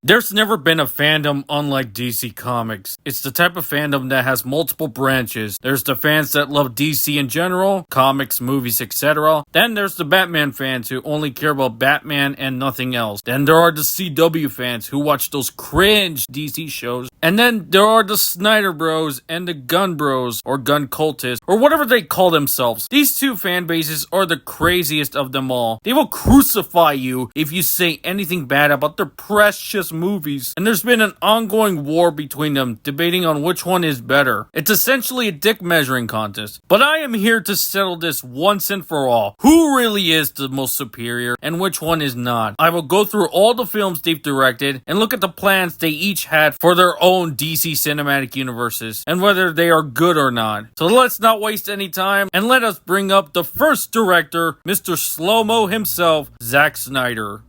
There's never been a fandom unlike DC Comics. It's the type of fandom that has multiple branches. There's the fans that love DC in general, comics, movies, etc. Then there's the Batman fans who only care about Batman and nothing else. Then there are the CW fans who watch those cringe DC shows. And then there are the Snyder Bros and the Gunn Bros, or Gun Cultists, or whatever they call themselves. These two fan bases are the craziest of them all. They will crucify you if you say anything bad about their precious movies, and there's been an ongoing war between them, debating on which one is better. It's essentially a dick measuring contest, but I am here to settle this once and for all. Who really is the most superior, and which one is not? I will go through all the films they've directed, and look at the plans they each had for their own DC cinematic universes, and whether they are good or not. So let's not waste any time, and let us bring up the first director, Mr. Slow-Mo himself, Zack Snyder.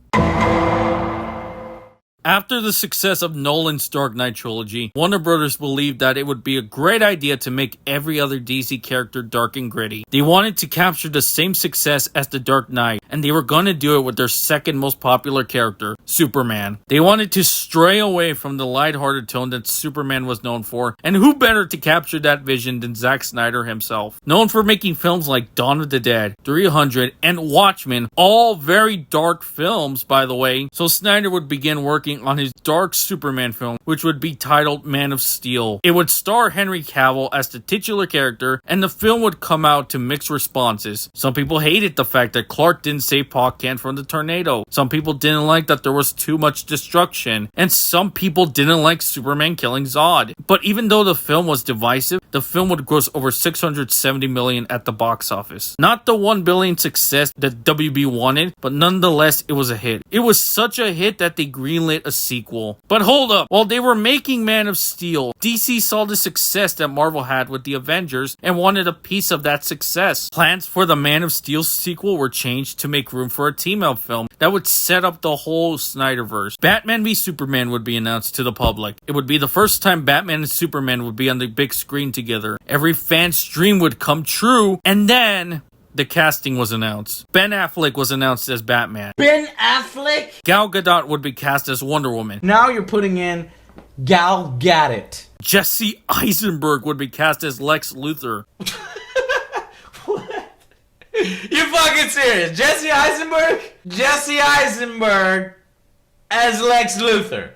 After the success of Nolan's Dark Knight trilogy, Warner Brothers believed that it would be a great idea to make every other DC character dark and gritty. They wanted to capture the same success as the Dark Knight, and they were going to do it with their second most popular character, Superman. They wanted to stray away from the lighthearted tone that Superman was known for, and who better to capture that vision than Zack Snyder himself? Known for making films like Dawn of the Dead, 300, and Watchmen, all very dark films, by the way, so Snyder would begin working on his dark Superman film, which would be titled Man of Steel. It would star Henry Cavill as the titular character, and the film would come out to mixed responses. Some people hated the fact that Clark didn't save Pa Kent from the tornado. Some people didn't like that there was too much destruction, and some people didn't like Superman killing Zod. But even though the film was divisive, the film would gross over $670 million at the box office. Not the $1 billion success that WB wanted, but nonetheless, it was a hit. It was such a hit that they greenlit a sequel. But hold up, while they were making Man of Steel, DC saw the success that Marvel had with the Avengers and wanted a piece of that success. Plans for the Man of Steel sequel were changed to make room for a team-up film that would set up the whole Snyderverse. Batman v Superman would be announced to the public. It would be the first time Batman and Superman would be on the big screen together. Every fan's dream would come true, and then the casting was announced. Ben Affleck was announced as Batman. Ben Affleck? Gal Gadot would be cast as Wonder Woman. Now you're putting in Gal Gadot. Jesse Eisenberg would be cast as Lex Luthor. What? You fucking serious? Jesse Eisenberg? Jesse Eisenberg as Lex Luthor.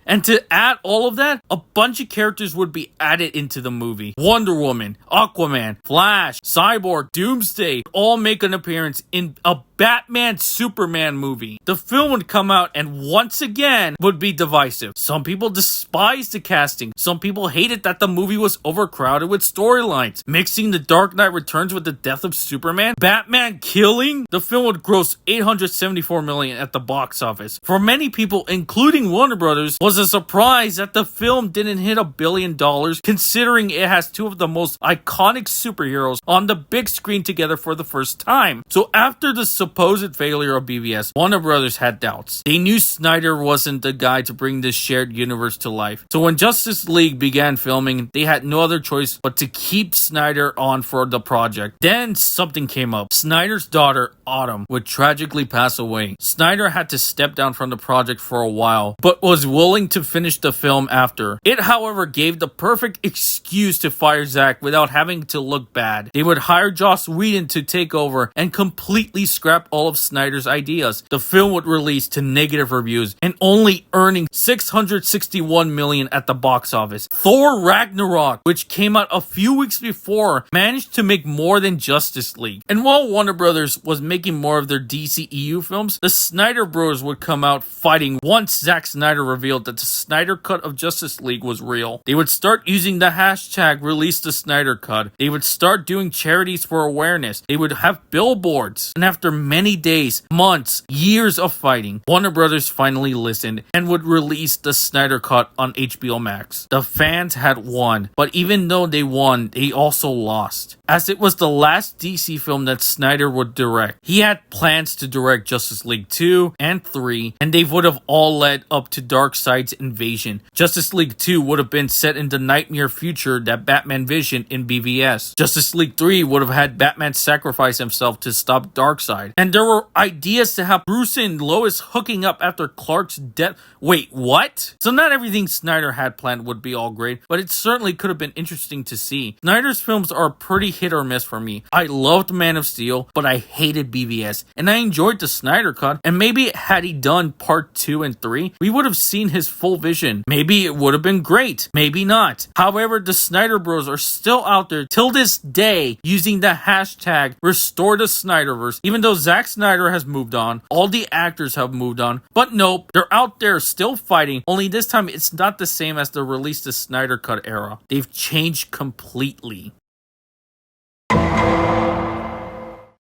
And to add all of that, a bunch of characters would be added into the movie. Wonder Woman, Aquaman, Flash, Cyborg, Doomsday all make an appearance in a Batman Superman movie. The film would come out and once again would be divisive. Some people despised the casting. Some people hated that the movie was overcrowded with storylines. Mixing The Dark Knight Returns with the death of Superman, Batman killing, the film would gross $874 million at the box office. For many people, including Warner Brothers, was a surprise that the film didn't hit $1 billion, considering it has two of the most iconic superheroes on the big screen together for the first time. So after the supposed failure of BVS, Warner Brothers had doubts. They knew Snyder wasn't the guy to bring this shared universe to life. So when Justice League began filming, they had no other choice but to keep Snyder on for the project. Then something came up. Snyder's daughter, Autumn, would tragically pass away. Snyder had to step down from the project for a while, but was willing to finish the film after. It, however, gave the perfect excuse to fire Zack without having to look bad. They would hire Joss Whedon to take over and completely scrap all of Snyder's ideas. The film would release to negative reviews and only earning $661 million at the box office. Thor Ragnarok, which came out a few weeks before, managed to make more than Justice League. And while Warner Brothers was making more of their DCEU films, the Snyder Bros would come out fighting once Zack Snyder revealed that the Snyder Cut of Justice League was real. They would start using the hashtag Release the Snyder Cut. They would start doing charities for awareness. They would have billboards. And after many days, months, years of fighting, Warner Brothers finally listened and would release the Snyder Cut on HBO Max. The fans had won, but even though they won, they also lost, as it was the last DC film that Snyder would direct. He had plans to direct Justice League 2 and 3, and they would have all led up to Darkseid's invasion. Justice League 2 would have been set in the nightmare future that Batman visioned in BVS. Justice League 3 would have had Batman sacrifice himself to stop Darkseid. bad. And there were ideas to have Bruce and Lois hooking up after Clark's death. Wait, what? So not everything Snyder had planned would be all great, but it certainly could have been interesting to see. Snyder's films are pretty hit or miss for me. I loved Man of Steel, but I hated BVS, and I enjoyed the Snyder Cut, and maybe had he done part 2 and 3, we would have seen his full vision. Maybe it would have been great, maybe not. However, the Snyder Bros are still out there till this day using the hashtag Restore the Snyderverse, even though Zack Snyder has moved on, all the actors have moved on, but nope, they're out there still fighting, only this time it's not the same as the release the Snyder Cut era. They've changed completely.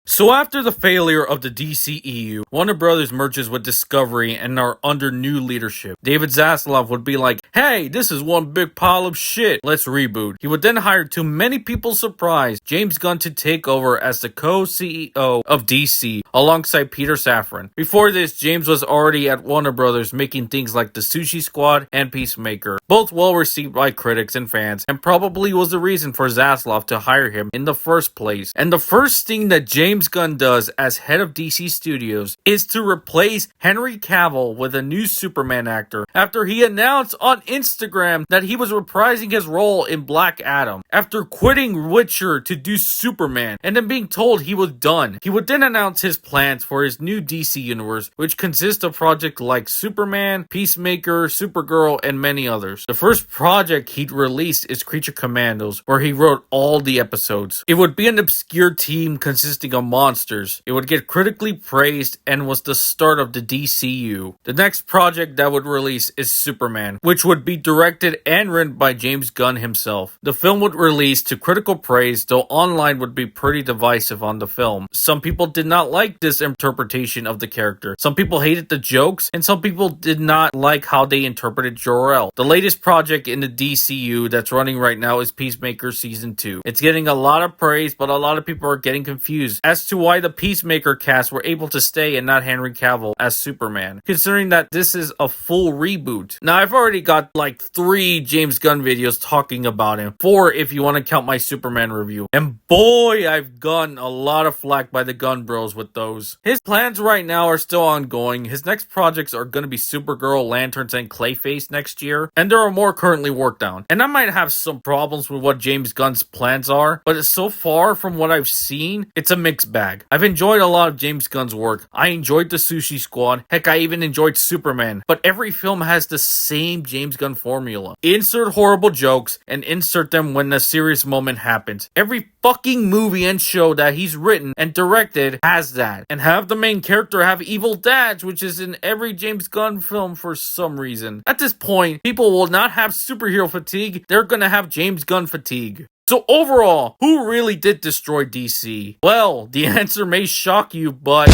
So after the failure of the DCEU, Warner Brothers merges with Discovery and are under new leadership. David Zaslav would be like, hey, this is one big pile of shit, let's reboot. He would then hire, to many people's surprise, James Gunn to take over as the co-CEO of DC alongside Peter Safran. Before this, James was already at Warner Brothers making things like The Sushi Squad and Peacemaker, both well received by critics and fans, and probably was the reason for Zaslav to hire him in the first place. And the first thing that James Gunn does as head of DC Studios is to replace Henry Cavill with a new Superman actor after he announced on Instagram that he was reprising his role in Black Adam after quitting Witcher to do Superman and then being told he was done. He would then announce his plans for his new DC universe, which consists of projects like Superman, Peacemaker, Supergirl, and many others. The first project he'd released is Creature Commandos, where he wrote all the episodes. It would be an obscure team consisting of monsters. It would get critically praised and was the start of the DCU. The next project that would release is Superman, which would be directed and written by James Gunn himself. The film would release to critical praise, though online would be pretty divisive on the film. Some people did not like this interpretation of the character. Some people hated the jokes, and some people did not like how they interpreted Jor-El. The latest project in the DCU that's running right now is Peacemaker Season 2. It's getting a lot of praise, but a lot of people are getting confused as to why the Peacemaker cast were able to stay and not Henry Cavill as Superman, considering that this is a full reboot. Now, I've already got like 3 James Gunn videos talking about him, 4 if you want to count my Superman review, and boy, I've gotten a lot of flack by the Gunn Bros with those. His plans right now are still ongoing. His next projects are going to be Supergirl, Lanterns, and Clayface next year, and there are more currently worked on. And I might have some problems with what James Gunn's plans are, but so far from what I've seen, it's a mixed bag. I've enjoyed a lot of James Gunn's work. I enjoyed The Sushi Squad. Heck, I even enjoyed Superman. But every film has the same James Gunn formula. Insert horrible jokes and insert them when a serious moment happens. Every fucking movie and show that he's written and directed has that. And have the main character have evil dads, which is in every James Gunn film for some reason. At this point, people will not have superhero fatigue. They're gonna have James Gunn fatigue. So overall, who really did destroy DC? Well, the answer may shock you, but...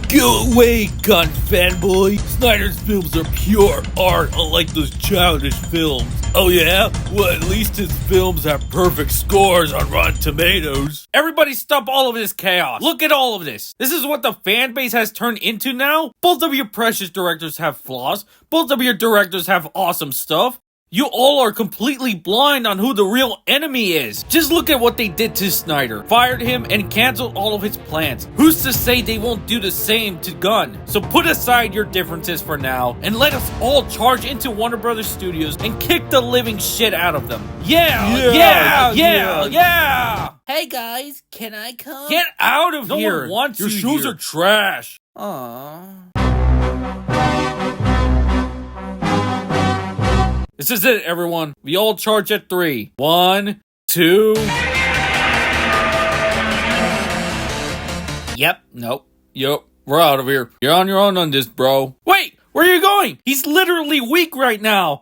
Go away, Gunn fanboy! Snyder's films are pure art, unlike those childish films. Oh yeah? Well, at least his films have perfect scores on Rotten Tomatoes. Everybody stop all of this chaos. Look at all of this. This is what the fan base has turned into now? Both of your precious directors have flaws. Both of your directors have awesome stuff. You all are completely blind on who the real enemy is. Just look at what they did to Snyder. Fired him and canceled all of his plans. Who's to say they won't do the same to Gunn? So put aside your differences for now and let us all charge into Warner Brothers Studios and kick the living shit out of them. Yeah! Hey guys, can I come? Get out of No here. one wants Your you shoes here. are trash. Aww. This is it, everyone. We all charge at 3. 1, 2... Yep, nope, yep, we're out of here. You're on your own on this, bro. Wait, where are you going? He's literally weak right now.